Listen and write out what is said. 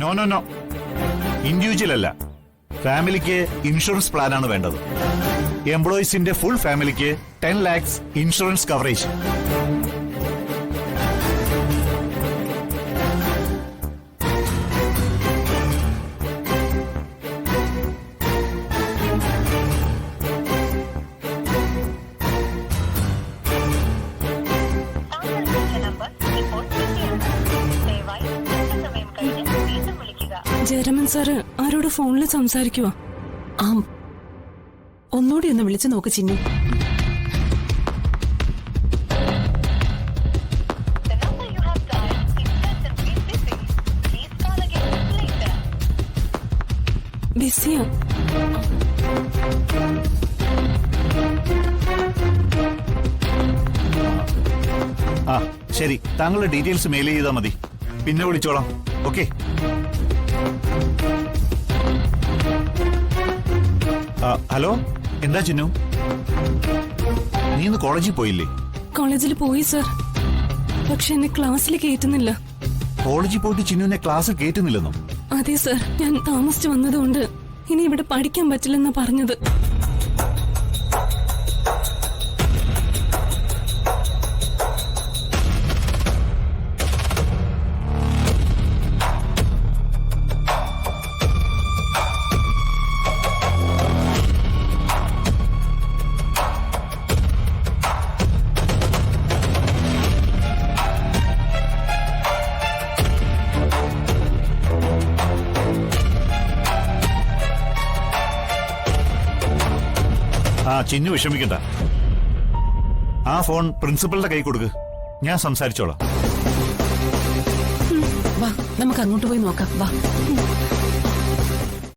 No no no, individual അല്ല, ഫാമിലിക്ക് insurance plan ആണ് വേണ്ടത്. എംപ്ലോയീസിന്റെ ഫുൾ ഫാമിലിക്ക് 10 lakhs insurance coverage. Jayaraman sir ആരോട് ഫോണിൽ സംസാരിക്കുവാ? ആ, ഒന്നുകൂടി ഒന്ന് വിളിച്ചു നോക്ക് ചിന്നു. ബിസിയാ? ആ ശരി, താങ്കളുടെ ഡീറ്റെയിൽസ് മെയിൽ ചെയ്താൽ മതി, പിന്നെ വിളിച്ചോളാം. ഓക്കെ. ഹലോ, എന്താ ചിന്നു, നീ ഇന്ന് കോളേജിൽ പോയില്ലേ? കോളേജിൽ പോയി സർ, പക്ഷെ എന്നെ ക്ലാസ്സിൽ കയറ്റുന്നില്ല. കോളേജിൽ പോയിട്ട് ചിന്നുവിനെ ക്ലാസ്സിൽ കയറ്റുന്നില്ലെന്നോ? അതെ സർ, ഞാൻ താമസിച്ചു വന്നതുകൊണ്ട് ഇനി ഇവിടെ പഠിക്കാൻ പറ്റില്ലെന്നാ പറഞ്ഞത്. ആ ചിന്നു വിഷമിക്കണ്ട, ആ ഫോൺ പ്രിൻസിപ്പലിന്റെ കൈ കൊടുക്ക്, ഞാൻ സംസാരിച്ചോളാം. വാ, നമുക്ക് അങ്ങോട്ട് പോയി നോക്കാം. വാ.